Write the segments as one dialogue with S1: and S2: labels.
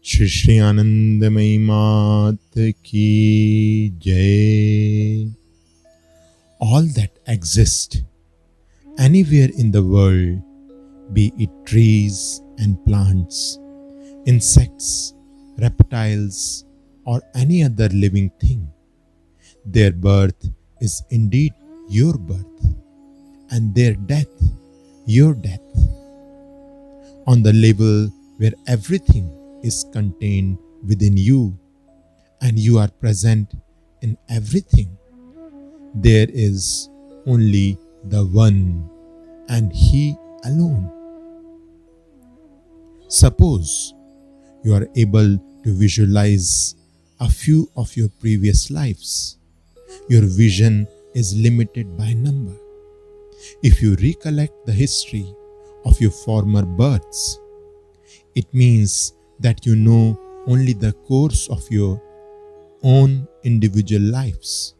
S1: श्री श्री आनंदमयी मात की जय. All that exist anywhere in the world, be it trees and plants, insects, reptiles, or any other living thing, their birth is indeed your birth, and their death your death. On the level where everything is contained within you and you are present in everything, there is only the one and he alone. Suppose you are able to visualize a few of your previous lives. Your vision is limited by number. If you recollect the history of your former births, it means that you know only the course of your own individual lives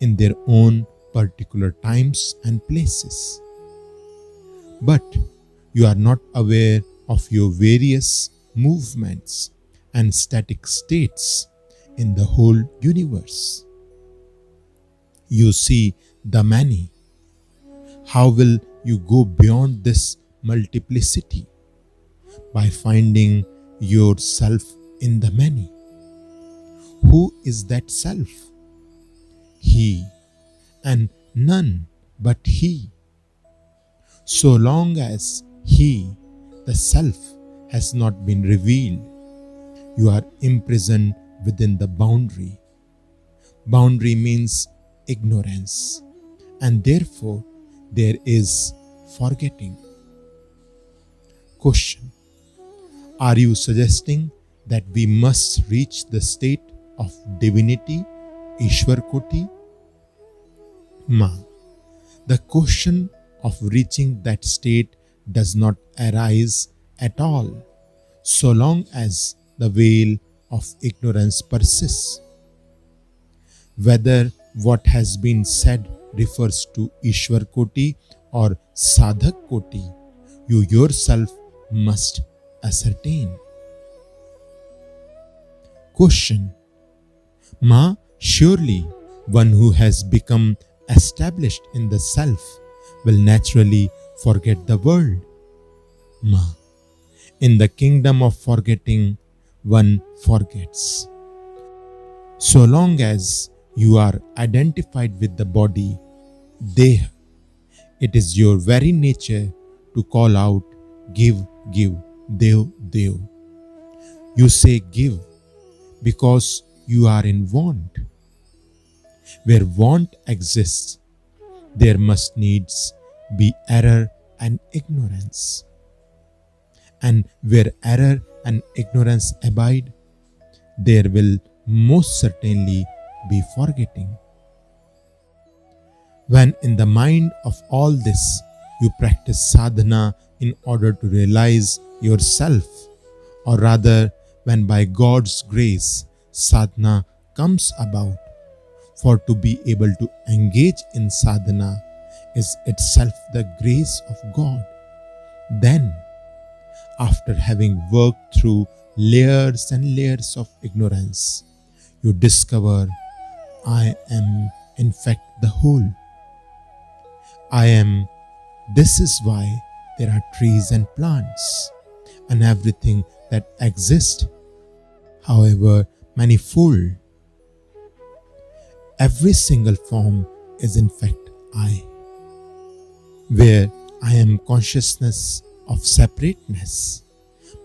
S1: in their own particular times and places. But you are not aware of your various movements and static states in the whole universe. You see the many. How will you go beyond this multiplicity? By finding yourself in the many. Who is that self? He, and none but he. So long as he, the self, has not been revealed, you are imprisoned within the boundary. Boundary means ignorance, and therefore there is forgetting. Question: are you suggesting that we must reach the state of divinity, Ishwar Koti? Ma, the question of reaching that state does not arise at all, so long as the veil of ignorance persists. Whether what has been said refers to Ishwar Koti or Sadhak Koti, you yourself must ascertain. Question: Ma, surely one who has become established in the self will naturally forget the world. Ma, in the kingdom of forgetting, one forgets. So long as you are identified with the body, Deha, it is your very nature to call out, give, give, Dev, Dev. You say give because you are in want. Where want exists, there must needs be error and ignorance. And where error and ignorance abide, there will most certainly be forgetting. When in the mind of all this you practice sadhana in order to realize yourself, or rather when by God's grace sadhana comes about, for to be able to engage in sadhana is itself the grace of God. Then, after having worked through layers and layers of ignorance, you discover, I am in fact the whole. I am. This is why there are trees and plants and everything that exists, however manifold. Every single form is in fact I. Where I am consciousness of separateness,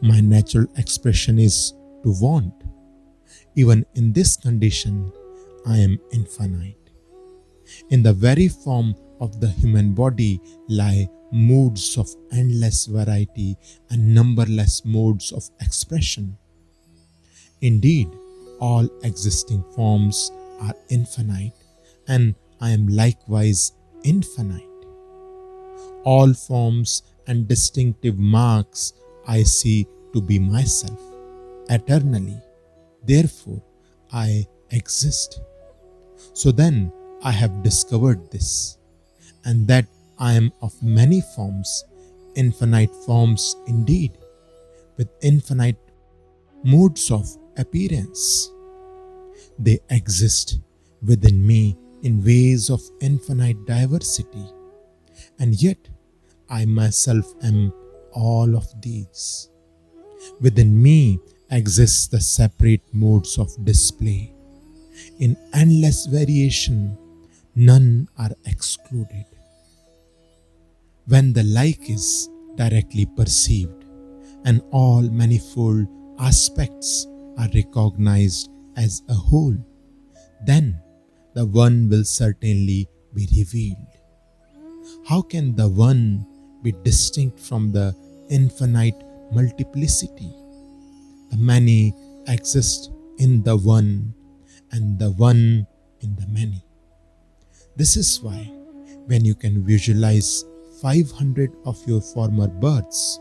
S1: my natural expression is to want. Even in this condition, I am infinite. In the very form of the human body lie moods of endless variety and numberless modes of expression. Indeed, all existing forms are infinite, and I am likewise infinite. All forms and distinctive marks I see to be myself eternally. Therefore, I exist. So then I have discovered this, and that I am of many forms, infinite forms indeed, with infinite modes of appearance. They exist within me in ways of infinite diversity, and yet I myself am all of these. Within me exists the separate modes of display. In endless variation, none are excluded. When the like is directly perceived and all manifold aspects are recognized as a whole, then the One will certainly be revealed. How can the One be distinct from the infinite multiplicity? The many exist in the One and the One in the many. This is why when you can visualize 500 of your former births,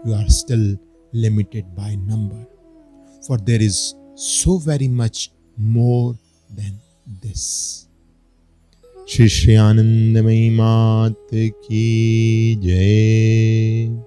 S1: you are still limited by number. For there is so very much more than this. Shri Anandamayi Mat Ki Jai.